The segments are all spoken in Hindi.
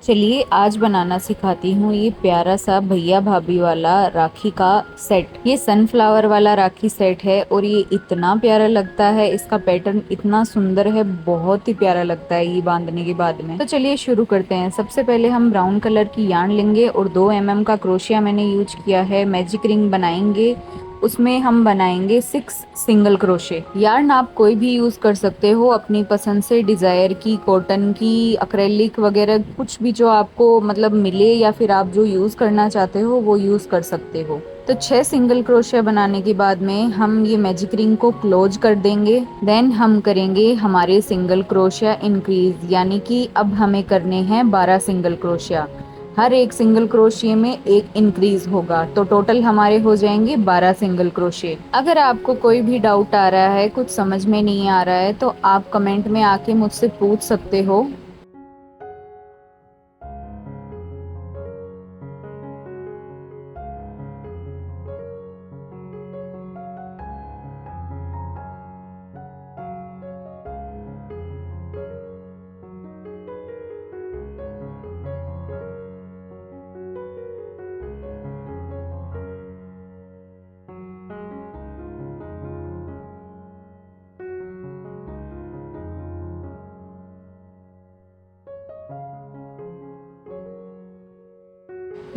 चलिए आज बनाना सिखाती हूँ ये प्यारा सा भैया भाभी वाला राखी का सेट। ये सनफ्लावर वाला राखी सेट है और ये इतना प्यारा लगता है, इसका पैटर्न इतना सुंदर है, बहुत ही प्यारा लगता है ये बांधने के बाद में। तो चलिए शुरू करते हैं। सबसे पहले हम ब्राउन कलर की यार्न लेंगे और 2 mm का क्रोशिया मैंने यूज किया है। मैजिक रिंग बनाएंगे, उसमें हम बनाएंगे 6 सिंगल क्रोशे। यार्न आप कोई भी यूज कर सकते हो अपनी पसंद से, डिजायर की, कॉटन की, अक्रेलिक वगैरह, कुछ भी जो आपको मतलब मिले या फिर आप जो यूज करना चाहते हो वो यूज कर सकते हो। तो 6 सिंगल क्रोशिया बनाने के बाद में हम ये मैजिक रिंग को क्लोज कर देंगे। देन हम करेंगे हमारे सिंगल क्रोशिया इंक्रीज, यानी कि अब हमें करने हैं 12 सिंगल क्रोशिया। हर एक सिंगल क्रोशिये में एक इंक्रीज होगा, तो टोटल हमारे हो जाएंगे 12 सिंगल क्रोशिये। अगर आपको कोई भी डाउट आ रहा है, कुछ समझ में नहीं आ रहा है, तो आप कमेंट में आके मुझसे पूछ सकते हो।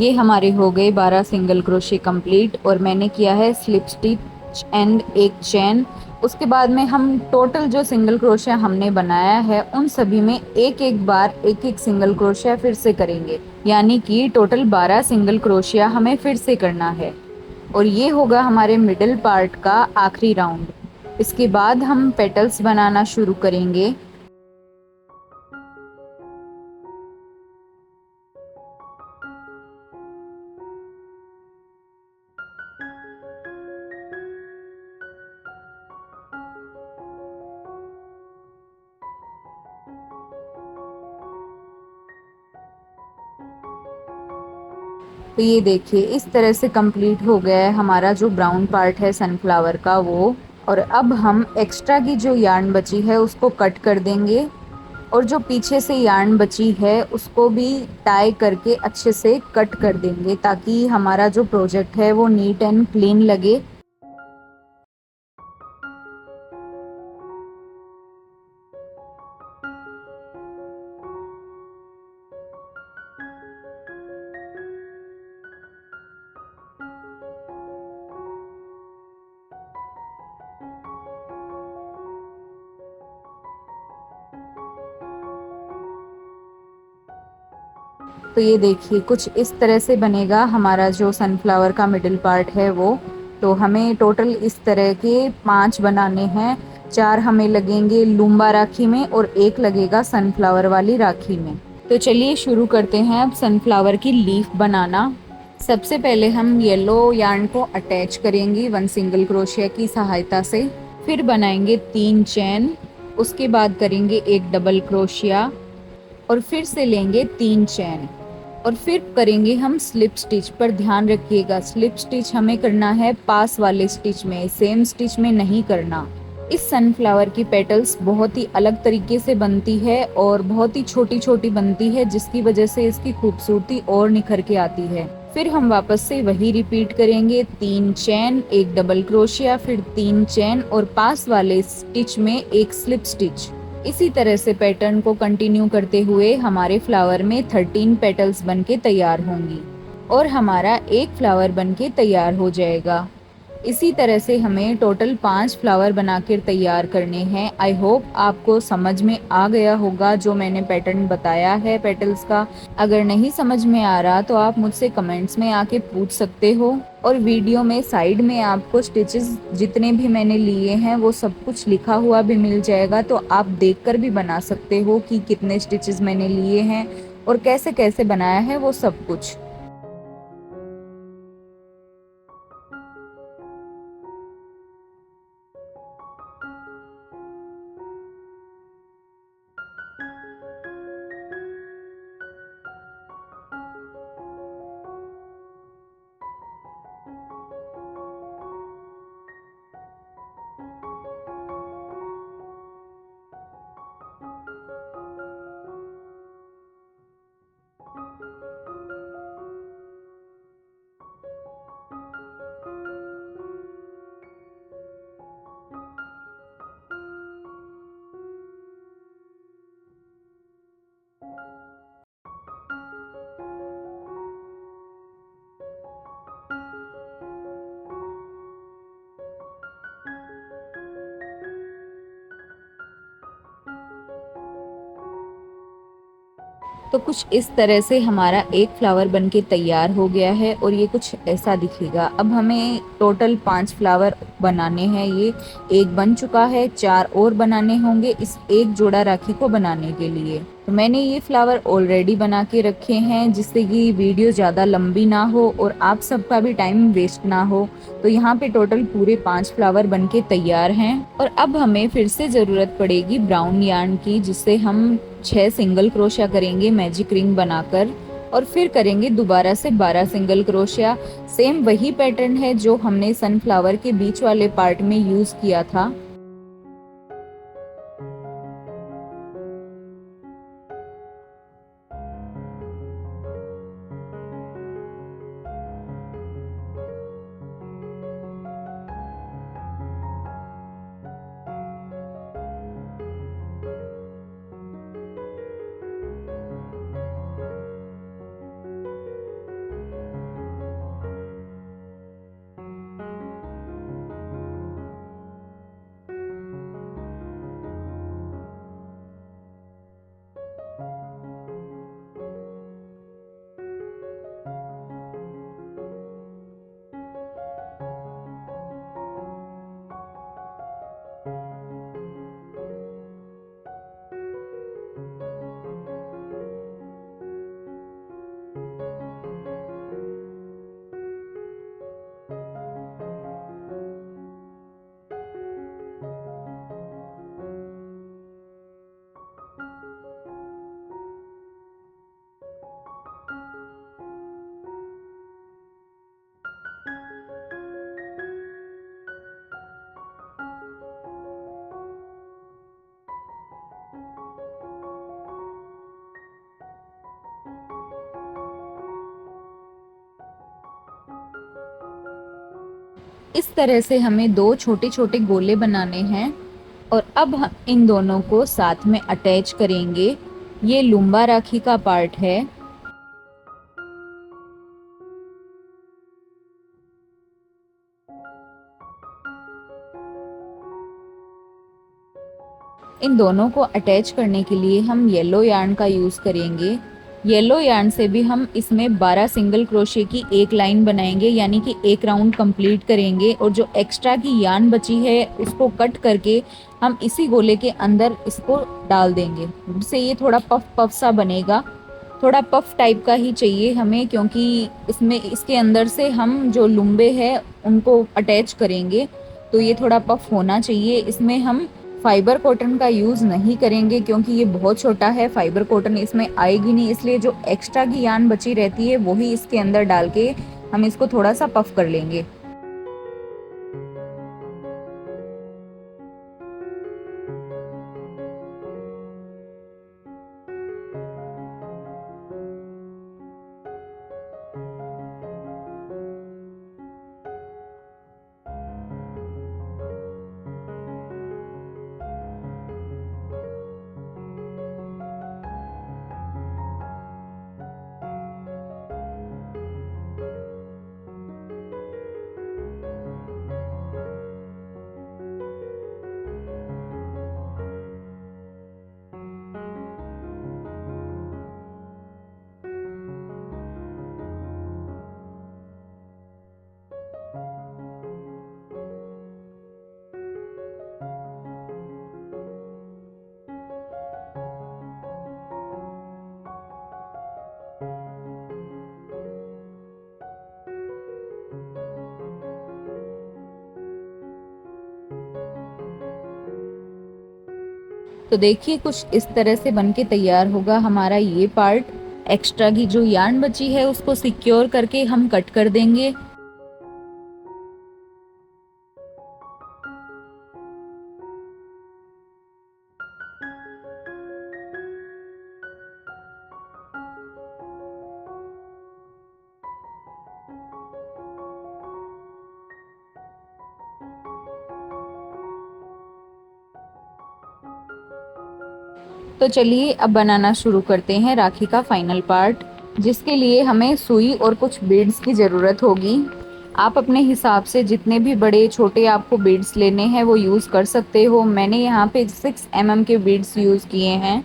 ये हमारे हो गए 12 सिंगल क्रोशे कंप्लीट और मैंने किया है स्लिप स्टिच एंड एक चेन। उसके बाद में हम टोटल जो सिंगल क्रोशिया हमने बनाया है उन सभी में एक एक बार एक एक सिंगल क्रोशिया फिर से करेंगे, यानी कि टोटल 12 सिंगल क्रोशिया हमें फिर से करना है। और ये होगा हमारे मिडिल पार्ट का आखिरी राउंड। इसके बाद हम पेटल्स बनाना शुरू करेंगे। तो ये देखिए इस तरह से कंप्लीट हो गया है हमारा जो ब्राउन पार्ट है सनफ्लावर का वो। और अब हम एक्स्ट्रा की जो यार्न बची है उसको कट कर देंगे और जो पीछे से यार्न बची है उसको भी टाई करके अच्छे से कट कर देंगे, ताकि हमारा जो प्रोजेक्ट है वो नीट एंड क्लीन लगे। तो ये देखिए कुछ इस तरह से बनेगा हमारा जो सनफ्लावर का मिडिल पार्ट है वो। तो हमें टोटल इस तरह के 5 बनाने हैं। 4 हमें लगेंगे लूम्बा राखी में और एक लगेगा सनफ्लावर वाली राखी में। तो चलिए शुरू करते हैं अब सनफ्लावर की लीफ बनाना। सबसे पहले हम येलो यार्न को अटैच करेंगे 1 सिंगल क्रोशिया की सहायता से। फिर बनाएंगे 3 चैन। उसके बाद करेंगे एक डबल क्रोशिया और फिर से लेंगे 3 चैन और फिर करेंगे हम स्लिप स्टिच। पर ध्यान रखिएगा स्लिप स्टिच हमें करना है पास वाले स्टिच में, सेम स्टिच में नहीं करना। इस सनफ्लावर की पेटल्स बहुत ही अलग तरीके से बनती है और बहुत ही छोटी छोटी बनती है, जिसकी वजह से इसकी खूबसूरती और निखर के आती है। फिर हम वापस से वही रिपीट करेंगे, 3 चैन, एक डबल क्रोशिया, फिर 3 चैन और पास वाले स्टिच में एक स्लिप स्टिच। इसी तरह से पैटर्न को कंटिन्यू करते हुए हमारे फ्लावर में 13 पेटल्स बनके तैयार होंगी और हमारा एक फ्लावर बनके तैयार हो जाएगा। इसी तरह से हमें टोटल 5 फ्लावर बनाकर तैयार करने हैं। आई होप आपको समझ में आ गया होगा जो मैंने पैटर्न बताया है पेटल्स का। अगर नहीं समझ में आ रहा तो आप मुझसे कमेंट्स में आके पूछ सकते हो। और वीडियो में साइड में आपको स्टिचेस जितने भी मैंने लिए हैं वो सब कुछ लिखा हुआ भी मिल जाएगा, तो आप देखकर भी बना सकते हो कि कितने स्टिचेस मैंने लिए हैं और कैसे कैसे बनाया है वो सब कुछ। तो कुछ इस तरह से हमारा एक फ्लावर बनके तैयार हो गया है और ये कुछ ऐसा दिखेगा। अब हमें टोटल 5 फ्लावर बनाने हैं। ये एक बन चुका है, 4 और बनाने होंगे इस एक जोड़ा राखी को बनाने के लिए। तो मैंने ये फ्लावर ऑलरेडी बना के रखे हैं जिससे कि वीडियो ज़्यादा लंबी ना हो और आप सबका भी टाइम वेस्ट ना हो। तो यहाँ पे टोटल पूरे 5 फ्लावर बनके तैयार हैं और अब हमें फिर से ज़रूरत पड़ेगी ब्राउन यार्न की, जिससे हम 6 सिंगल क्रोशिया करेंगे मैजिक रिंग बनाकर और फिर करेंगे दोबारा से 12 सिंगल क्रोशिया। सेम वही पैटर्न है जो हमने सनफ्लावर के बीच वाले पार्ट में यूज़ किया था। इस तरह से हमें 2 छोटे-छोटे गोले बनाने हैं और अब हम इन दोनों को साथ में अटैच करेंगे। ये लुम्बा राखी का पार्ट है। इन दोनों को अटैच करने के लिए हम येलो यार्न का यूज़ करेंगे। येलो यार्न से भी हम इसमें 12 सिंगल क्रोशे की एक लाइन बनाएंगे, यानी कि एक राउंड कंप्लीट करेंगे और जो एक्स्ट्रा की यार्न बची है उसको कट करके हम इसी गोले के अंदर इसको डाल देंगे। इससे ये थोड़ा पफ पफ सा बनेगा। थोड़ा पफ टाइप का ही चाहिए हमें, क्योंकि इसमें इसके अंदर से हम जो लुम्बे हैं उनको अटैच करेंगे, तो ये थोड़ा पफ होना चाहिए। इसमें हम फाइबर कॉटन का यूज़ नहीं करेंगे क्योंकि ये बहुत छोटा है, फाइबर कॉटन इसमें आएगी नहीं, इसलिए जो एक्स्ट्रा की यार्न बची रहती है वही इसके अंदर डाल के हम इसको थोड़ा सा पफ कर लेंगे। तो देखिए कुछ इस तरह से बनके तैयार होगा हमारा ये पार्ट। एक्स्ट्रा की जो यार्न बची है उसको सिक्योर करके हम कट कर देंगे। तो चलिए अब बनाना शुरू करते हैं राखी का फाइनल पार्ट, जिसके लिए हमें सुई और कुछ बीड्स की ज़रूरत होगी। आप अपने हिसाब से जितने भी बड़े छोटे आपको बीड्स लेने हैं वो यूज़ कर सकते हो। मैंने यहाँ पे 6 mm के बीड्स यूज़ किए हैं।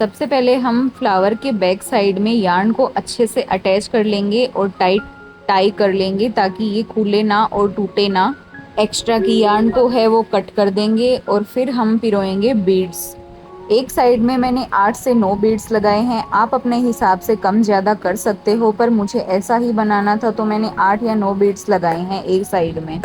सबसे पहले हम फ्लावर के बैक साइड में यार्न को अच्छे से अटैच कर लेंगे और टाइट टाई कर लेंगे ताकि ये खुले ना और टूटे ना। एक्स्ट्रा की यार्न को है वो कट कर देंगे और फिर हम पिरोएंगे बीड्स। एक साइड में मैंने 8 से 9 बीड्स लगाए हैं। आप अपने हिसाब से कम ज़्यादा कर सकते हो, पर मुझे ऐसा ही बनाना था तो मैंने 8 या 9 बीड्स लगाए हैं एक साइड में।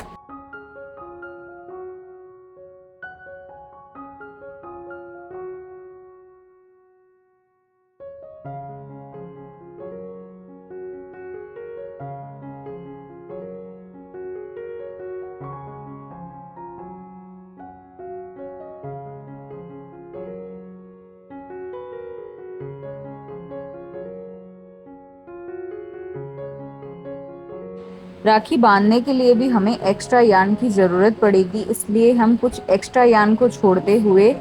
राखी बांधने के लिए भी हमें एक्स्ट्रा यार्न की ज़रूरत पड़ेगी, इसलिए हम कुछ एक्स्ट्रा यार्न को छोड़ते हुए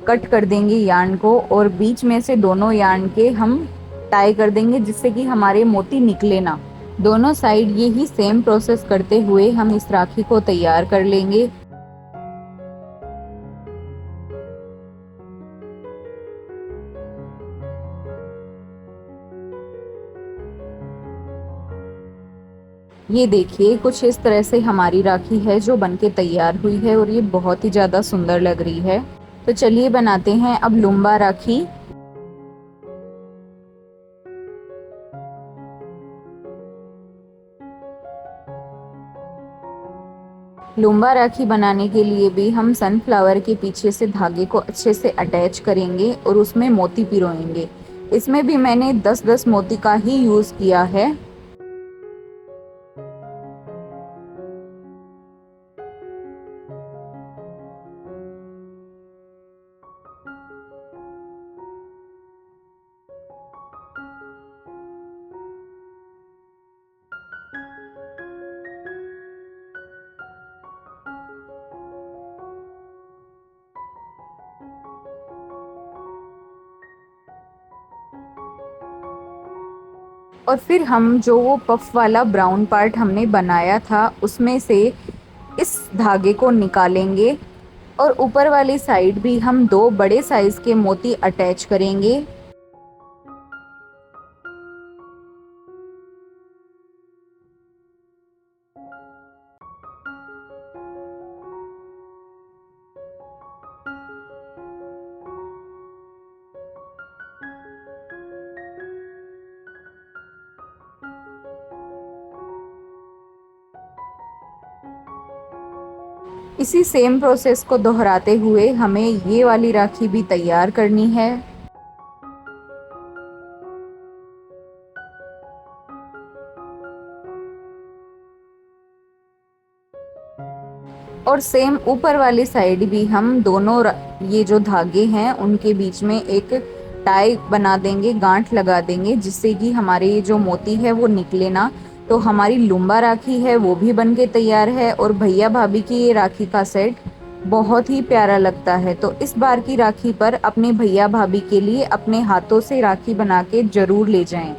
कट कर देंगे यार्न को और बीच में से दोनों यार्न के हम टाई कर देंगे जिससे कि हमारे मोती निकले ना। दोनों साइड यही सेम प्रोसेस करते हुए हम इस राखी को तैयार कर लेंगे। ये देखिए कुछ इस तरह से हमारी राखी है जो बनके तैयार हुई है और ये बहुत ही ज़्यादा सुंदर लग रही है। तो चलिए बनाते हैं अब लुम्बा राखी। लुम्बा राखी बनाने के लिए भी हम सनफ्लावर के पीछे से धागे को अच्छे से अटैच करेंगे और उसमें मोती पिरोएंगे। इसमें भी मैंने 10-10 मोती का ही यूज़ किया है। और फिर हम जो वो पफ वाला ब्राउन पार्ट हमने बनाया था उसमें से इस धागे को निकालेंगे और ऊपर वाली साइड भी हम 2 बड़े साइज के मोती अटैच करेंगे। इसी सेम प्रोसेस को दोहराते हुए हमें ये वाली राखी भी तैयार करनी है। और सेम ऊपर वाली साइड भी हम दोनों ये जो धागे हैं उनके बीच में एक टाई बना देंगे, गांठ लगा देंगे जिससे कि हमारे ये जो मोती है वो निकले ना। तो हमारी लुम्बा राखी है वो भी बन के तैयार है और भैया भाभी की ये राखी का सेट बहुत ही प्यारा लगता है। तो इस बार की राखी पर अपने भैया भाभी के लिए अपने हाथों से राखी बना के ज़रूर ले जाएं।